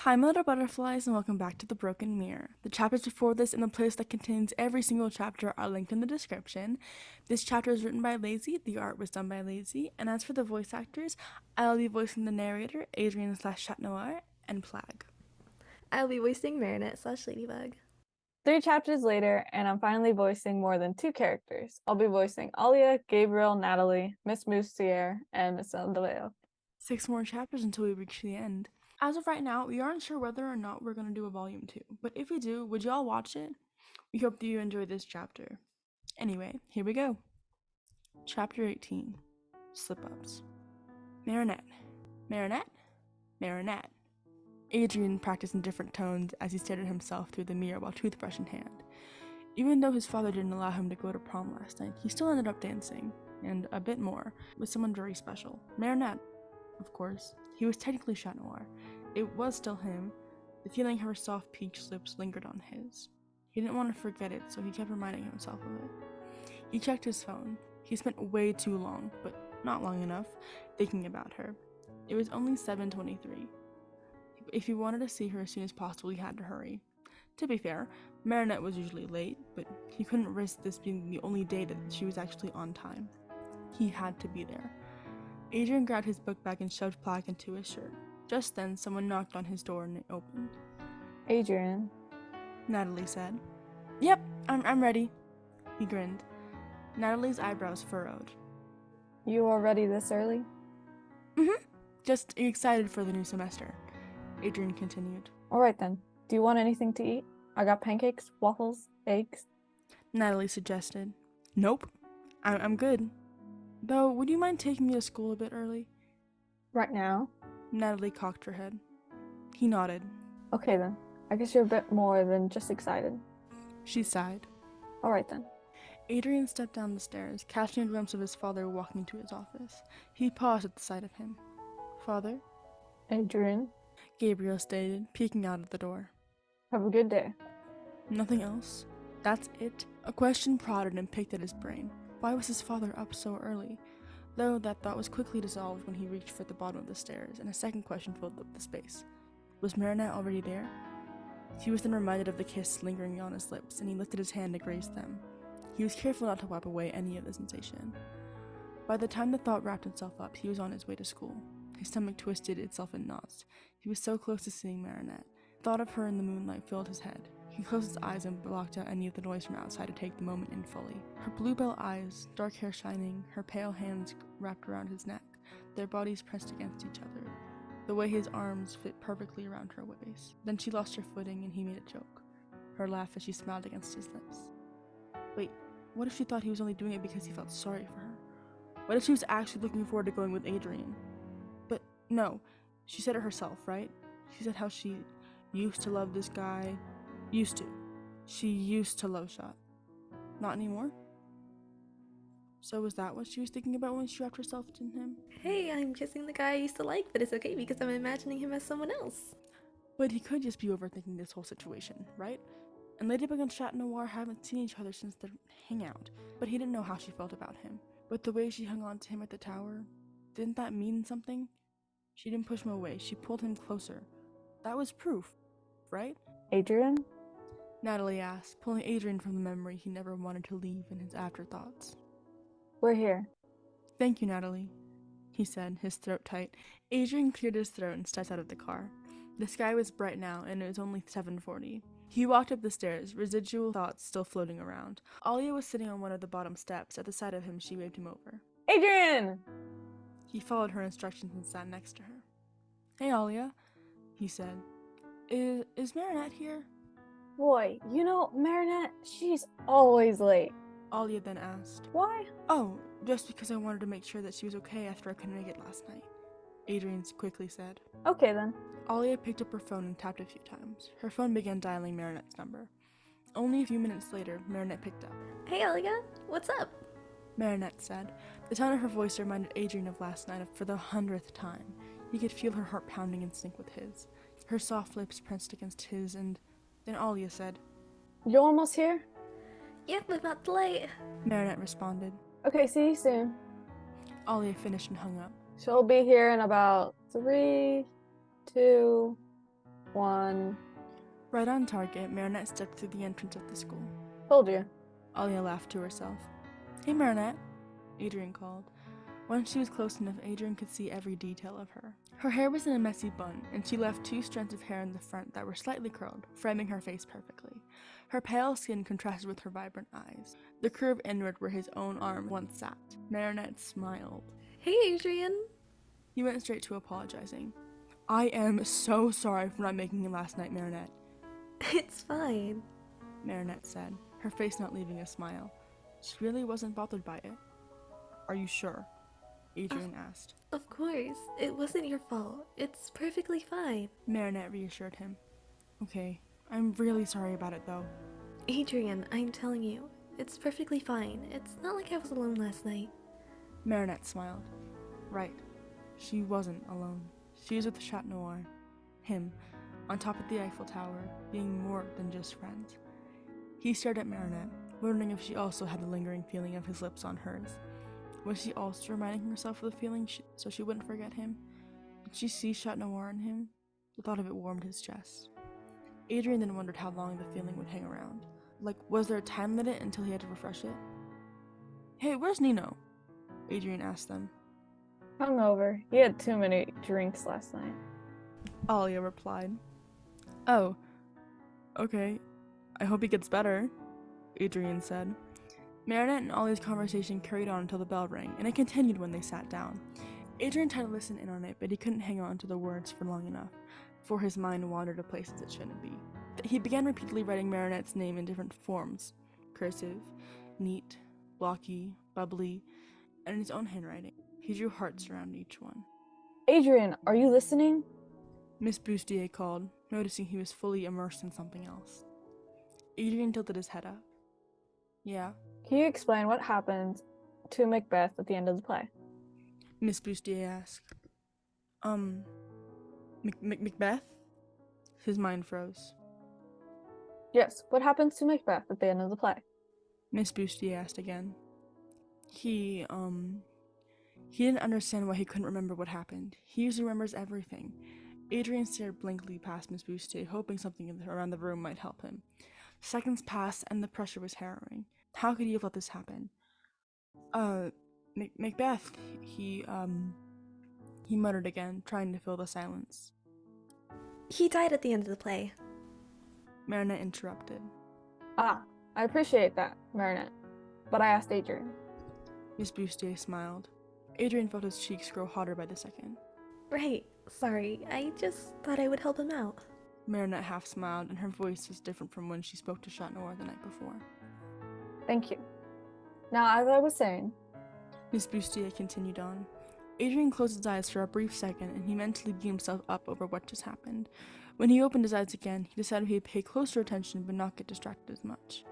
Hi, my little butterflies, and welcome back to The Broken Mirror. The chapters before this and the place that contains every single chapter are linked in the description. This chapter is written by Lazy, the art was done by Lazy, and as for the voice actors, I'll be voicing the narrator, Adrien / Noir, and Plagg. I'll be voicing Marinette / Ladybug. 3 chapters later, and I'm finally voicing more than 2 characters. I'll be voicing Alya, Gabriel, Nathalie, Miss Bustier, and Miss Mendeleiev. 6 more chapters until we reach the end. As of right now, we aren't sure whether or not we're going to do a volume 2, but if we do, would y'all watch it? We hope that you enjoy this chapter. Anyway, here we go. Chapter 18, Slip-Ups. Marinette. Marinette? Marinette. Adrien practiced in different tones as he stared at himself through the mirror while toothbrush in hand. Even though his father didn't allow him to go to prom last night, he still ended up dancing, and a bit more, with someone very special. Marinette, of course. He was technically Chat Noir. It was still him. The feeling her soft peach lips lingered on his. He didn't want to forget it, so he kept reminding himself of it. He checked his phone. He spent way too long, but not long enough, thinking about her. It was only 7:23. If he wanted to see her as soon as possible, he had to hurry. To be fair, Marinette was usually late, but he couldn't risk this being the only day that she was actually on time. He had to be there. Adrien grabbed his book bag and shoved Plagg into his shirt. Just then, someone knocked on his door and it opened. Adrien. Nathalie said. Yep, I'm ready. He grinned. Nathalie's eyebrows furrowed. You already this early? Just excited for the new semester. Adrien continued. Alright then. Do you want anything to eat? I got pancakes, waffles, eggs. Nathalie suggested. Nope. I'm good. Though, would you mind taking me to school a bit early? Right now? Nathalie cocked her head. He nodded. Okay then. I guess you're a bit more than just excited. She sighed. Alright then. Adrien stepped down the stairs, catching a glimpse of his father walking into his office. He paused at the sight of him. Father? Adrien. Gabriel stated, peeking out of the door. Have a good day. Nothing else? That's it? A question prodded and picked at his brain. Why was his father up so early? Though that thought was quickly dissolved when he reached for the bottom of the stairs, and a second question filled up the space. Was Marinette already there? He was then reminded of the kiss lingering on his lips, and he lifted his hand to graze them. He was careful not to wipe away any of the sensation. By the time the thought wrapped itself up, he was on his way to school. His stomach twisted itself in knots. He was so close to seeing Marinette. Thought of her in the moonlight filled his head. He closed his eyes and blocked out any of the noise from outside to take the moment in fully. Her bluebell eyes, dark hair shining, her pale hands wrapped around his neck, their bodies pressed against each other, the way his arms fit perfectly around her waist. Then she lost her footing and he made a joke. Her laugh as she smiled against his lips. Wait, what if she thought he was only doing it because he felt sorry for her? What if she was actually looking forward to going with Adrien? But no, she said it herself, right? She said how she used to love this guy. Used to. She used to love Shot. Not anymore? So was that what she was thinking about when she wrapped herself in him? Hey, I'm kissing the guy I used to like, but it's okay because I'm imagining him as someone else. But he could just be overthinking this whole situation, right? And Ladybug and Chat Noir haven't seen each other since their hangout, but he didn't know how she felt about him. But the way she hung on to him at the tower, didn't that mean something? She didn't push him away, she pulled him closer. That was proof, right? Adrien? Nathalie asked, pulling Adrien from the memory he never wanted to leave in his afterthoughts. We're here. Thank you, Nathalie, he said, his throat tight. Adrien cleared his throat and stepped out of the car. The sky was bright now, and it was only 7:40. He walked up the stairs, residual thoughts still floating around. Alya was sitting on one of the bottom steps. At the sight of him, she waved him over. Adrien! He followed her instructions and sat next to her. Hey, Alya, he said. Is Marinette here? Boy, you know, Marinette, she's always late. Alya then asked. Why? Oh, just because I wanted to make sure that she was okay after I couldn't make it last night, Adrien quickly said. Okay then. Alya picked up her phone and tapped a few times. Her phone began dialing Marinette's number. Only a few minutes later, Marinette picked up. Hey, Alya, what's up? Marinette said. The tone of her voice reminded Adrien of last night for the 100th time. He could feel her heart pounding in sync with his. Her soft lips pressed against his, and then Alya said, You're almost here? Yep, I'm not late. Marinette responded. Okay, see you soon. Alya finished and hung up. She'll be here in about 3, 2, 1. Right on target, Marinette stepped through the entrance of the school. Told you. Alya laughed to herself. Hey, Marinette, Adrien called. Once she was close enough, Adrien could see every detail of her. Her hair was in a messy bun, and she left 2 strands of hair in the front that were slightly curled, framing her face perfectly. Her pale skin contrasted with her vibrant eyes, the curve inward where his own arm once sat. Marinette smiled. Hey, Adrien. He went straight to apologizing. I am so sorry for not making it last night, Marinette, It's fine. Marinette said, her face not leaving a smile. She really wasn't bothered by it. Are you sure? Adrien asked. Of course. It wasn't your fault. It's perfectly fine. Marinette reassured him. Okay, I'm really sorry about it though. Adrien, I'm telling you, it's perfectly fine. It's not like I was alone last night. Marinette smiled. Right. She wasn't alone. She was with Chat Noir. Him, on top of the Eiffel Tower, being more than just friends. He stared at Marinette, wondering if she also had the lingering feeling of his lips on hers. Was she also reminding herself of the feeling so she wouldn't forget him? Did she see Chat Noir in him? The thought of it warmed his chest. Adrien then wondered how long the feeling would hang around. Like, was there a time limit until he had to refresh it? Hey, where's Nino? Adrien asked them. Hungover. He had too many drinks last night. Alya replied. Oh, okay. I hope he gets better, Adrien said. Marinette and Alya's conversation carried on until the bell rang, and it continued when they sat down. Adrien tried to listen in on it, but he couldn't hang on to the words for long enough, for his mind wandered to places it shouldn't be. He began repeatedly writing Marinette's name in different forms: cursive, neat, blocky, bubbly, and in his own handwriting. He drew hearts around each one. Adrien, are you listening? Miss Bustier called, noticing he was fully immersed in something else. Adrien tilted his head up. Yeah? Can you explain what happened to Macbeth at the end of the play? Miss Bustier asked. Macbeth? His mind froze. Yes, what happens to Macbeth at the end of the play? Miss Bustier asked again. He didn't understand why he couldn't remember what happened. He usually remembers everything. Adrien stared blankly past Miss Bustier, hoping something around the room might help him. Seconds passed, and the pressure was harrowing. How could he have let this happen? Macbeth, he muttered again, trying to fill the silence. He died at the end of the play. Marinette interrupted. Ah, I appreciate that, Marinette. But I asked Adrien. Miss Bustier smiled. Adrien felt his cheeks grow hotter by the second. Right. Sorry. I just thought I would help him out. Marinette half smiled, and her voice was different from when she spoke to Chat Noir the night before. Thank you. Now, as I was saying, Miss Bustier continued on. Adrien closed his eyes for a brief second, and he mentally beat himself up over what just happened. When he opened his eyes again, he decided he'd pay closer attention but not get distracted as much.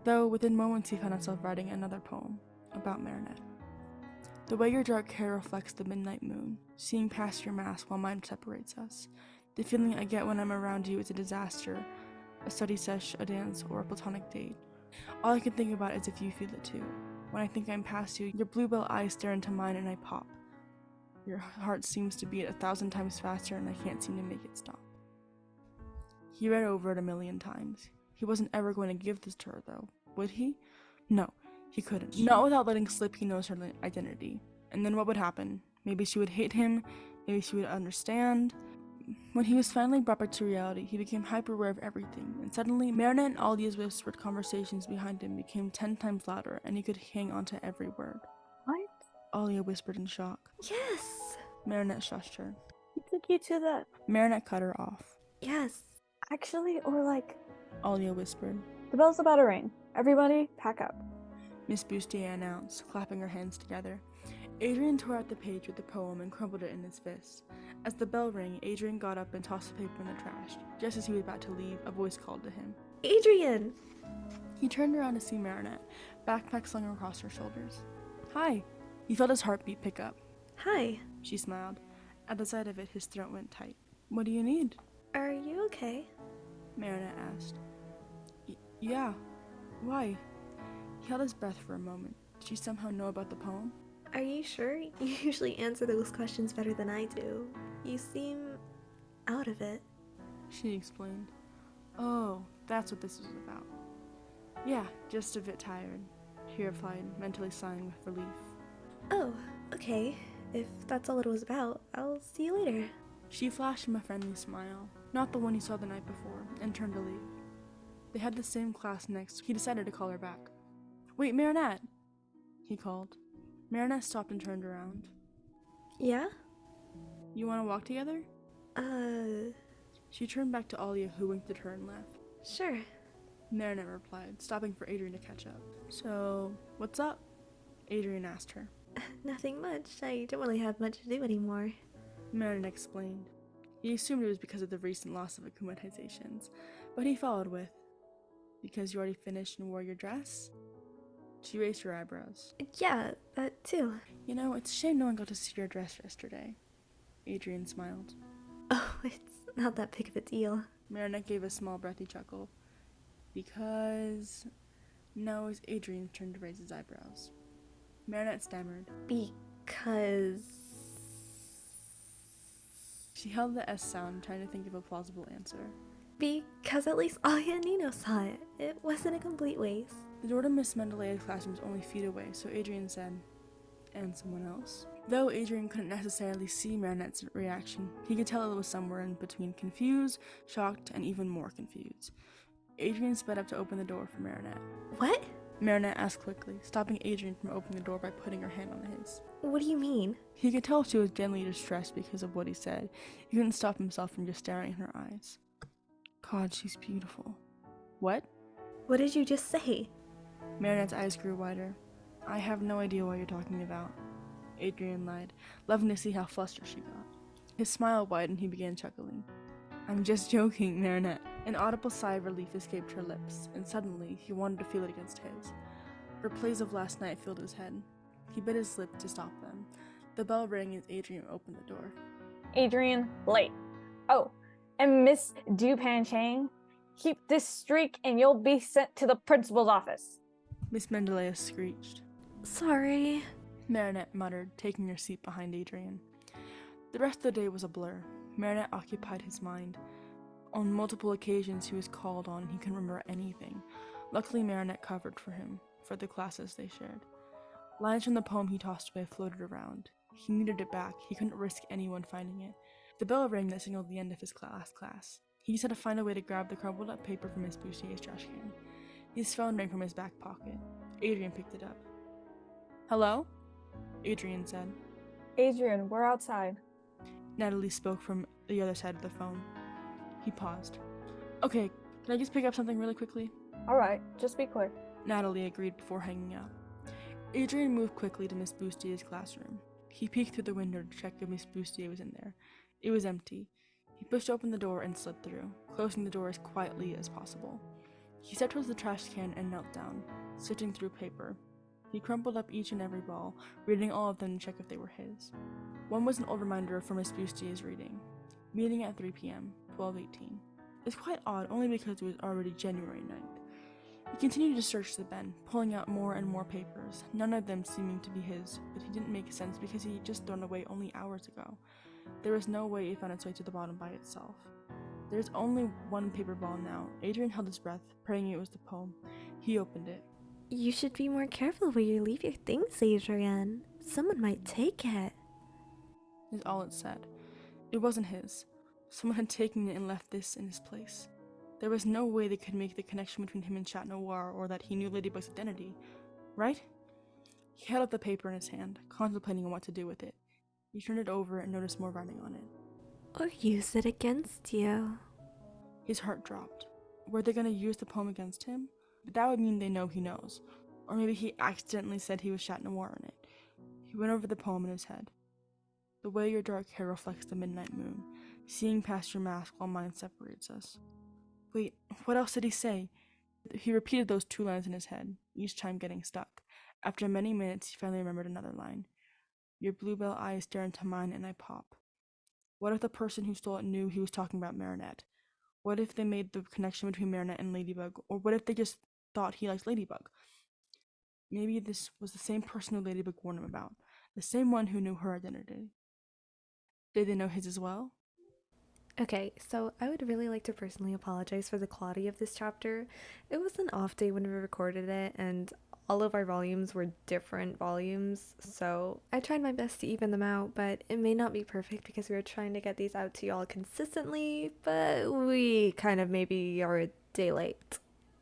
Though, within moments he found himself writing another poem about Marinette. The way your dark hair reflects the midnight moon, seeing past your mask while mine separates us. The feeling I get when I'm around you is a disaster, a study sesh, a dance, or a platonic date. All I can think about is if you feel it too. When I think I'm past you, your bluebell eyes stare into mine and I pop. Your heart seems to beat 1,000 times faster and I can't seem to make it stop. He read over it 1,000,000 times. He wasn't ever going to give this to her though, would he? No, he couldn't. Not without letting slip he knows her identity. And then what would happen? Maybe she would hate him, maybe she would understand. When he was finally brought back to reality, he became hyper-aware of everything, and suddenly, Marinette and Alya's whispered conversations behind him became 10 times louder, and he could hang on to every word. what? Alya whispered in shock. Yes. Marinette shushed her. Who took you to the... Marinette cut her off. Yes. Actually, or like... Alya whispered. The bell's about to ring. Everybody, pack up. Miss Bustier announced, clapping her hands together. Adrien tore out the page with the poem and crumpled it in his fist. As the bell rang, Adrien got up and tossed the paper in the trash. Just as he was about to leave, a voice called to him. Adrien! He turned around to see Marinette, backpack slung across her shoulders. Hi! He felt his heartbeat pick up. Hi. She smiled. At the sight of it, his throat went tight. What do you need? Are you okay? Marinette asked. Yeah. Why? He held his breath for a moment. Did she somehow know about the poem? Are you sure? You usually answer those questions better than I do. You seem out of it. she explained. Oh, that's what this was about. Yeah, just a bit tired, he replied, mentally sighing with relief. Oh, okay. If that's all it was about, I'll see you later. She flashed him a friendly smile, not the one he saw the night before, and turned to leave. They had the same class next. He decided to call her back. Wait, Marinette! He called. Marinette stopped and turned around. Yeah? You want to walk together? She turned back to Alya, who winked at her and left. Sure. Marinette replied, stopping for Adrien to catch up. So, what's up? Adrien asked her. Nothing much. I don't really have much to do anymore. Marinette explained. He assumed it was because of the recent loss of accumatizations, but he followed with, because you already finished and wore your dress? She raised her eyebrows. Yeah, that too. You know, it's a shame no one got to see your dress yesterday. Adrien smiled. Oh, it's not that big of a deal. Marinette gave a small breathy chuckle. Because... Now it was Adrien's turn to raise his eyebrows. Marinette stammered. Because... She held the S sound, trying to think of a plausible answer. Because at least Alya and Nino saw it. It wasn't a complete waste. The door to Miss Mendeleiev's classroom was only feet away, so Adrien said, and someone else? Though Adrien couldn't necessarily see Marinette's reaction, he could tell it was somewhere in between confused, shocked, and even more confused. Adrien sped up to open the door for Marinette. What? Marinette asked quickly, stopping Adrien from opening the door by putting her hand on his. What do you mean? He could tell she was genuinely distressed because of what he said. He couldn't stop himself from just staring in her eyes. God, she's beautiful. What? What did you just say? Marinette's eyes grew wider. I have no idea what you're talking about. Adrien lied, loving to see how flustered she got. His smile widened and he began chuckling. I'm just joking, Marinette. An audible sigh of relief escaped her lips, and suddenly he wanted to feel it against his. Replays of last night filled his head. He bit his lip to stop them. The bell rang as Adrien opened the door. Adrien, late. Oh, and Miss Dupan Chang, keep this streak and you'll be sent to the principal's office. Miss Mendeleiev screeched. Sorry. Marinette muttered, taking her seat behind Adrien. The rest of the day was a blur. Marinette occupied his mind. On multiple occasions he was called on and he couldn't remember anything. Luckily Marinette covered for him, for the classes they shared. Lines from the poem he tossed away floated around. He needed it back. He couldn't risk anyone finding it. The bell rang that signaled the end of his class. He just had to find a way to grab the crumpled up paper from Miss Bustier's trash can. His phone rang from his back pocket. Adrien picked it up. Hello? Adrien said. Adrien, we're outside. Nathalie spoke from the other side of the phone. He paused. Okay, can I just pick up something really quickly? Alright, just be quick. Nathalie agreed before hanging up. Adrien moved quickly to Miss Bustier's classroom. He peeked through the window to check if Miss Bustier was in there. It was empty. He pushed open the door and slid through, closing the door as quietly as possible. He stepped towards the trash can and knelt down, sifting through paper. He crumpled up each and every ball, reading all of them to check if they were his. One was an old reminder for Miss Bustier's reading. Meeting at 3 p.m., 12:18. It's quite odd, only because it was already January 9th. He continued to search the bin, pulling out more and more papers, none of them seeming to be his, but he didn't make sense because he had just thrown away only hours ago. There was no way it found its way to the bottom by itself. There's only one paper ball now. Adrien held his breath, praying it was the poem. He opened it. You should be more careful where you leave your things, Adrien. Someone might take it. Is all it said. It wasn't his. Someone had taken it and left this in his place. There was no way they could make the connection between him and Chat Noir or that he knew Ladybug's identity. Right? He held up the paper in his hand, contemplating on what to do with it. He turned it over and noticed more writing on it. Or use it against you. His heart dropped. Were they going to use the poem against him? But that would mean they know he knows. Or maybe he accidentally said he was Chat Noir in it. He went over the poem in his head. The way your dark hair reflects the midnight moon, seeing past your mask while mine separates us. Wait, what else did he say? He repeated those two lines in his head, each time getting stuck. After many minutes, he finally remembered another line. Your bluebell eyes stare into mine and I pop. What if the person who stole it knew he was talking about Marinette? What if they made the connection between Marinette and Ladybug? Or what if they just thought he liked Ladybug? Maybe this was the same person who Ladybug warned him about. The same one who knew her identity. Did they know his as well? Okay, so I would really like to personally apologize for the quality of this chapter. It was an off day when we recorded it, and all of our volumes were different volumes, so I tried my best to even them out, but it may not be perfect because we were trying to get these out to y'all consistently, but we kind of maybe are a day late.